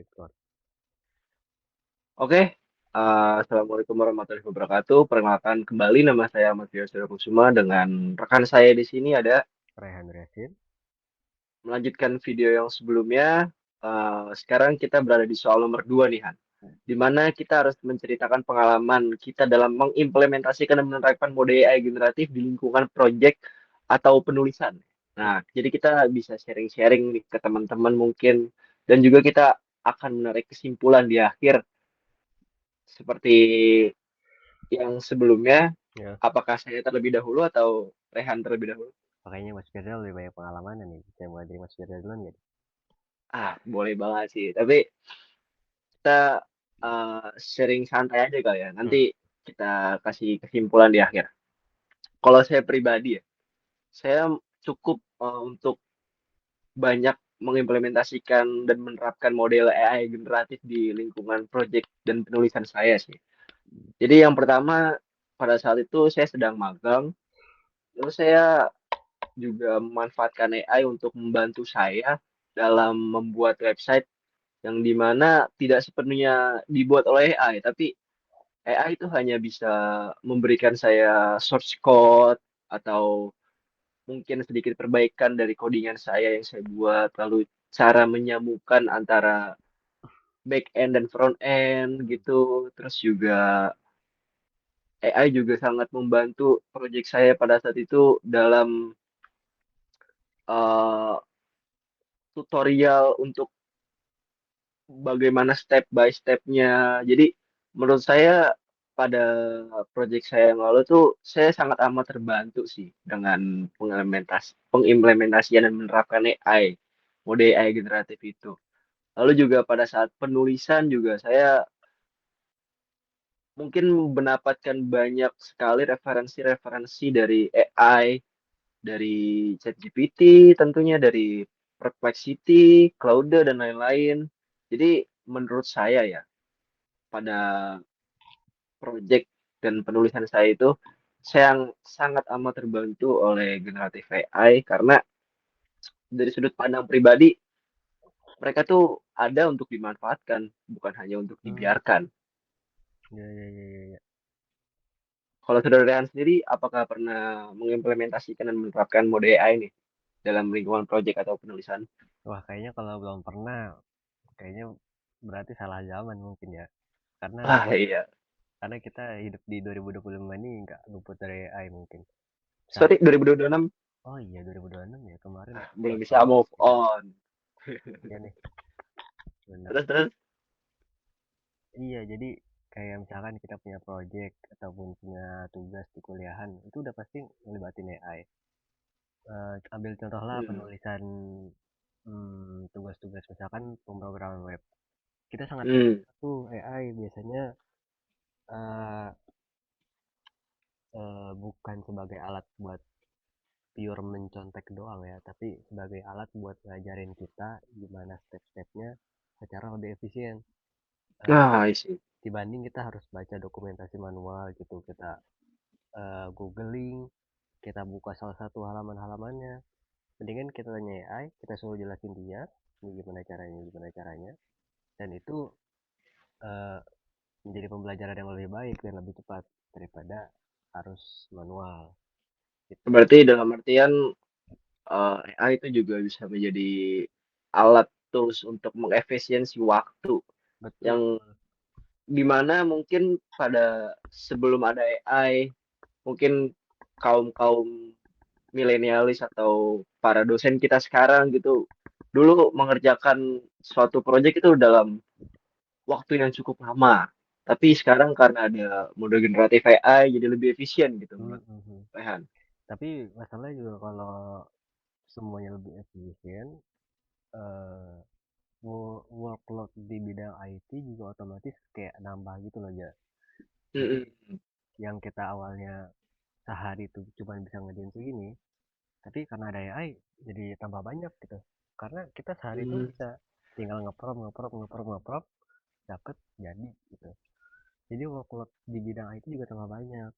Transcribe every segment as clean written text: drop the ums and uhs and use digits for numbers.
Record. Oke, Assalamualaikum warahmatullahi wabarakatuh. Perkenalkan kembali nama saya Ahmad Yosef Kusuma dengan rekan saya di sini ada Rehan Resin. melanjutkan video yang sebelumnya. Sekarang kita berada di soal nomor 2 nih Han, di mana kita harus menceritakan pengalaman kita dalam mengimplementasikan dan menerapkan mode AI generatif di lingkungan project atau penulisan. Nah, jadi kita bisa sharing-sharing nih ke teman-teman mungkin, dan juga kita akan menarik kesimpulan di akhir seperti yang sebelumnya. Ya, Apakah saya terlebih dahulu atau Rehan terlebih dahulu? makanya Mas Firda lebih banyak pengalaman nih. Saya mulai dari Mas Firda duluan gitu. Boleh banget sih. Tapi kita sharing santai aja kali ya. Nanti Hmm. kita kasih kesimpulan di akhir. Kalau saya pribadi ya, saya cukup untuk banyak mengimplementasikan dan menerapkan model AI generatif di lingkungan project dan penulisan saya sih. Jadi yang pertama, pada saat itu saya sedang magang, terus saya juga memanfaatkan AI untuk membantu saya dalam membuat website yang dimana tidak sepenuhnya dibuat oleh AI, tapi AI itu hanya bisa memberikan saya source code atau mungkin sedikit perbaikan dari codingan saya yang saya buat, lalu cara menyambungkan antara back end dan front end gitu. Terus juga AI juga sangat membantu project saya pada saat itu dalam uh, tutorial untuk bagaimana step by stepnya. Jadi menurut saya pada project saya yang lalu tuh saya sangat amat terbantu sih dengan pengimplementasian dan menerapkan AI, mode AI generatif itu. Lalu juga pada saat penulisan juga saya mungkin mendapatkan banyak sekali referensi-referensi dari AI, dari ChatGPT tentunya, dari Perplexity, Claude, dan lain-lain. Jadi menurut saya ya, pada project dan penulisan saya itu, saya yang sangat amat terbantu oleh generatif AI karena dari sudut pandang pribadi, mereka tuh ada untuk dimanfaatkan, bukan hanya untuk Hmm. dibiarkan. Ya, ya, ya, ya, ya. Kalau saudara Rehan sendiri, apakah pernah mengimplementasikan dan menerapkan mode AI nih dalam lingkungan project atau penulisan? Wah, kayaknya kalau belum pernah, kayaknya berarti salah zaman mungkin ya. Karena Wah iya, karena kita hidup di 2025 ini nggak luput dari AI mungkin. Saat sorry 2026 Oh iya 2026 ya kemarin belum baru bisa banget move kita. on. Iya nih, benar. Terus. Iya, jadi kayak misalkan kita punya project ataupun punya tugas di kuliahan, itu udah pasti ngelibatin AI. Ambil contohlah Hmm. penulisan tugas-tugas misalkan pemrograman web. Kita sangat Hmm. tuh AI biasanya eh, bukan sebagai alat buat pure mencontek doang ya, tapi sebagai alat buat ngajarin kita gimana step-stepnya secara lebih efisien. Eh, Nah, I see. Dibanding kita harus baca dokumentasi manual gitu, kita googling, kita buka salah satu halaman-halamannya. Mendingan kita tanya AI, kita suruh jelasin dia, ini gimana caranya, dan itu eh, menjadi pembelajaran yang lebih baik dan lebih cepat daripada harus manual gitu. Berarti dalam artian AI itu juga bisa menjadi alat tools untuk mengefisiensi waktu yang Betul. dimana mungkin pada sebelum ada AI mungkin kaum kaum milenialis atau para dosen kita sekarang gitu dulu mengerjakan suatu proyek itu dalam waktu yang cukup lama. Tapi sekarang karena ada mode generatif AI jadi lebih efisien gitu menurut Mhm. Rehan. Tapi masalahnya juga kalau semuanya lebih efisien, eh, workload di bidang IT juga otomatis kayak nambah gitu loh ya. Jadi Mm-mm. yang kita awalnya sehari itu cuma bisa ngerjain segini, tapi karena ada AI jadi tambah banyak gitu. Karena kita sehari itu Hmm. bisa tinggal ngeprop dapet jadi gitu. Jadi workload di bidang IT juga tambah banyak.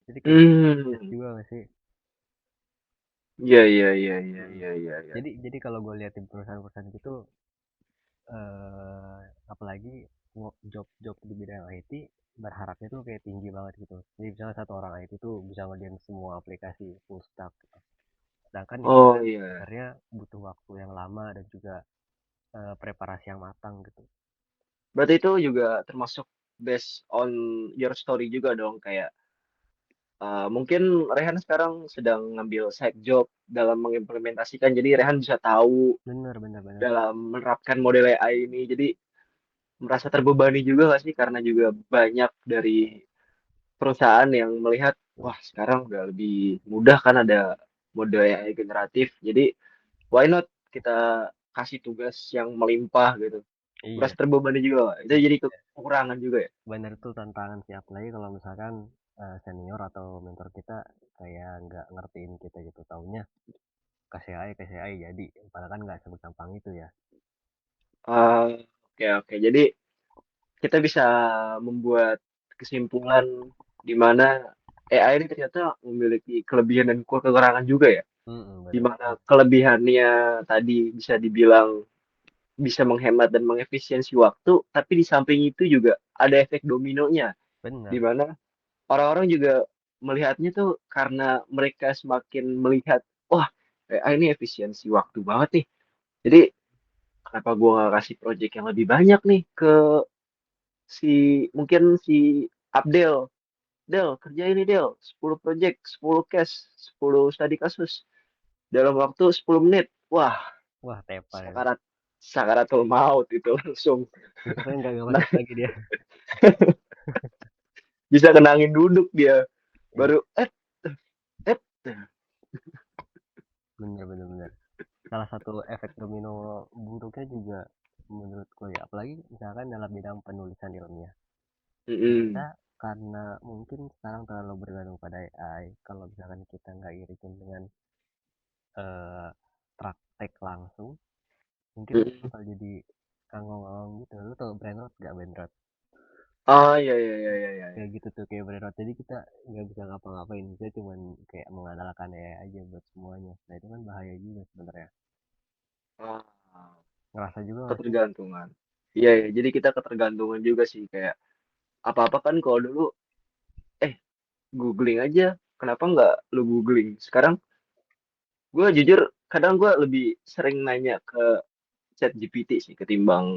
Jadi kayak yes Hmm. juga gak sih? Iya, iya, iya, iya, Mm. iya, iya, iya. Jadi kalau gue lihat di perusahaan-perusahaan gitu, eh, apalagi job-job di bidang IT berharapnya tuh kayak tinggi banget gitu. Jadi misalnya satu orang IT tuh bisa ngerjain semua aplikasi full stack gitu. Sedangkan itu Oh kan iya. sebenarnya butuh waktu yang lama dan juga preparasi yang matang gitu. Berarti itu juga termasuk based on your story juga dong, kayak mungkin Rehan sekarang sedang ngambil side job dalam mengimplementasikan, jadi Rehan bisa tahu Bener, bener, bener. dalam menerapkan model AI ini. Jadi merasa terbebani juga gak sih, karena juga banyak dari perusahaan yang melihat, wah sekarang udah lebih mudah kan ada mode AI generatif. Jadi why not kita kasih tugas yang melimpah gitu. Iya, Merasa terbebani juga Pak. Itu iya. jadi kekurangan juga ya. Bener tuh tantangan sih, apalagi kalau misalkan senior atau mentor kita kayak nggak ngertiin kita gitu, taunya kasih AI, kasih AI jadi, padahal kan nggak segampang itu ya. Ah, oke oke. Jadi kita bisa membuat kesimpulan di mana AI ini ternyata memiliki kelebihan dan kekurangan juga ya. Di Bener mana banget. kelebihannya tadi bisa dibilang bisa menghemat dan mengefisiensi waktu, tapi di samping itu juga ada efek dominonya, di Bener. mana orang-orang juga melihatnya tuh karena mereka semakin melihat, wah, AI ini efisiensi waktu banget nih. Jadi kenapa gua nggak kasih project yang lebih banyak nih ke si mungkin si Abdel. Del, kerja ini Del, 10 project, 10 case, 10 studi kasus dalam waktu 10 menit. Wah, Wah, tepar itu. sakarat sakaratul maut itu langsung. Besoknya nggak Nah, masuk lagi dia. bisa kena angin duduk dia. Iya, Baru eh. bener, bener, bener. Salah satu efek domino buruknya juga menurutku ya, apalagi misalkan dalam bidang penulisan ilmiah. Kita Mm-mm. karena mungkin sekarang terlalu bergantung pada AI, kalau misalkan kita nggak iritin dengan eh, praktek langsung, mungkin itu Mm-mm. bakal jadi kangong-kangong gitu. Lu tau brainrot gak, brainrot? Ah, iya iya iya iya iya. Kayak gitu tuh, kayak brainrot. Jadi kita nggak bisa ngapa-ngapain, kita cuman kayak mengandalkan AI aja buat semuanya. Nah itu kan bahaya juga sebenarnya. Ah, Ngerasa juga gak sih? ketergantungan. Iya, iya, jadi kita ketergantungan juga sih, kayak apa-apa kan kalau dulu eh googling aja. Kenapa nggak lu googling? Sekarang gue jujur kadang gue lebih sering nanya ke ChatGPT sih ketimbang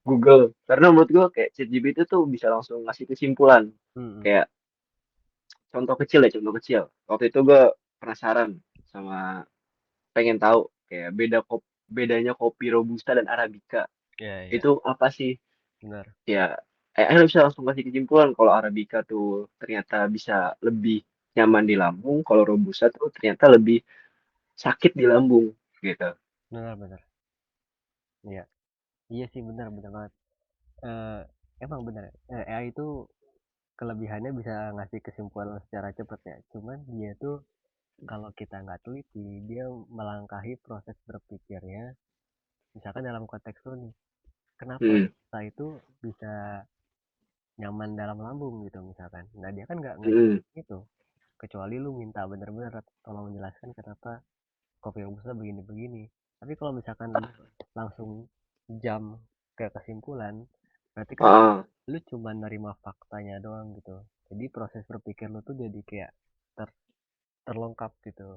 Google. Karena menurut gue kayak ChatGPT tuh bisa langsung ngasih kesimpulan. Hmm, Kayak contoh kecil ya, contoh kecil. Waktu itu gue penasaran sama pengen tahu kayak bedanya kopi Robusta dan Arabica. ya, ya, Itu apa sih? benar. Ya, akhirnya bisa langsung kasih kesimpulan kalau Arabica tuh ternyata bisa lebih nyaman di lambung, kalau Robusta tuh ternyata lebih sakit di lambung gitu. Benar, benar. Iya, iya sih, benar, benar banget. Eh, emang benar. AI itu kelebihannya bisa ngasih kesimpulan secara cepat ya. Cuman dia tuh kalau kita nggak teliti, dia melangkahi proses berpikirnya. Misalkan dalam konteks lu nih, kenapa Hmm. kita itu bisa nyaman dalam lambung gitu misalkan. Nah dia kan nggak Hmm. itu. Kecuali lu minta bener-bener tolong menjelaskan kenapa kopi robusta begini-begini. Tapi kalau misalkan lu langsung jam ke kesimpulan, berarti kan Ah, lu cuma nerima faktanya doang gitu. Jadi proses berpikir lu tuh jadi kayak ter- terlengkap gitu.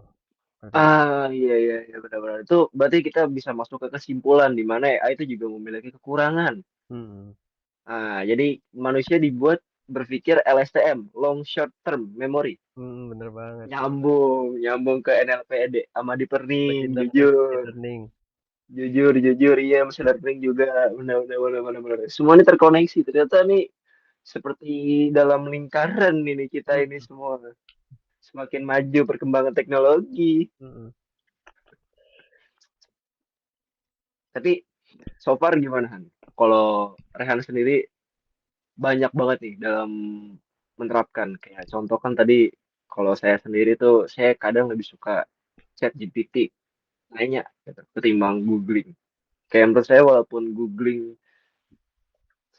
Ngerti nggak? iya iya iya benar-benar. Itu berarti kita bisa masuk ke kesimpulan di mana AI itu juga memiliki kekurangan. Hmm, Ah, jadi manusia dibuat berpikir LSTM, long short term memory. bener banget. Nyambung ke NLP sama deep learning, Machine learning, machine jujur. learning. Jujur iya, machine learning juga. Benar benar benar benar benar. Semuanya terkoneksi. Ternyata nih seperti dalam lingkaran ini kita Hmm, ini semua. Semakin maju perkembangan teknologi. hmm. Tapi so far gimana Han? Kalau Rehan sendiri banyak banget nih dalam menerapkan. Kayak contoh kan tadi kalau saya sendiri tuh saya kadang lebih suka chat GPT nanya gitu, ketimbang googling. Kayak menurut saya walaupun googling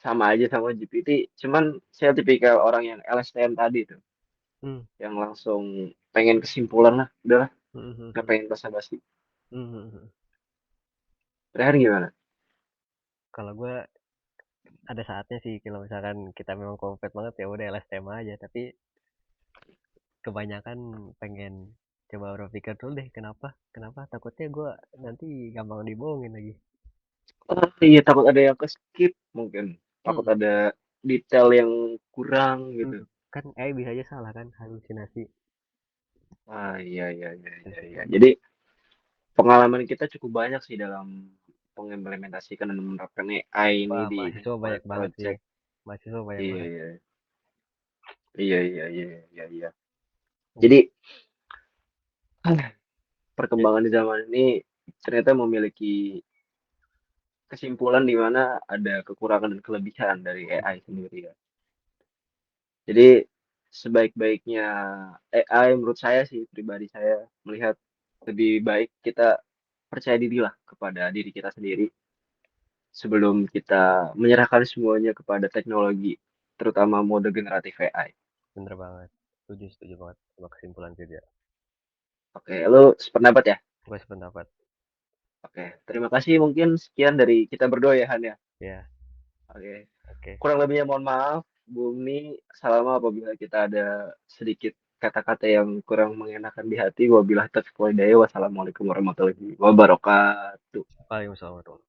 sama aja sama GPT, cuman saya tipikal orang yang LSTM tadi tuh, Hmm, yang langsung pengen kesimpulan lah, udahlah, hmm, hmm, nggak hmm, pengen basa-basi. hmm, hmm, hmm. Rehan gimana? Kalau gue ada saatnya sih kalau misalkan kita memang kompet banget ya udah LS tema aja, tapi kebanyakan pengen coba berpikir dulu deh kenapa kenapa takutnya gue nanti gampang dibohongin lagi. Oh iya, takut ada yang ke-skip mungkin. Takut Mm-mm. ada detail yang kurang gitu. Kan bisa aja salah kan halusinasi. Ah iya iya iya Itu iya sih. iya. Jadi pengalaman kita cukup banyak sih dalam mengimplementasikan dan menerapkan AI ini Wah, di mahasiswa banyak proyek banget sih. project. Mahasiswa banyak Iya banget. iya iya iya iya iya iya. Hmm. Jadi Ya, perkembangan di zaman ini ternyata memiliki kesimpulan di mana ada kekurangan dan kelebihan dari AI sendiri ya. Jadi sebaik-baiknya AI menurut saya sih pribadi saya melihat lebih baik kita percaya dirilah kepada diri kita sendiri sebelum kita menyerahkan semuanya kepada teknologi, terutama mode generatif AI. bener banget. Setuju banget sama kesimpulan kerja. Oke, lu sependapat ya? Gue sependapat. Oke, terima kasih mungkin sekian dari kita berdua ya Han ya. Ya, Oke, oke. kurang lebihnya mohon maaf, Bumi. Salam apabila kita ada sedikit kata-kata yang kurang mengenakan di hati. Wabillahi taufiq wal hidayah. Wassalamualaikum warahmatullahi wabarakatuh. Waalaikumsalam.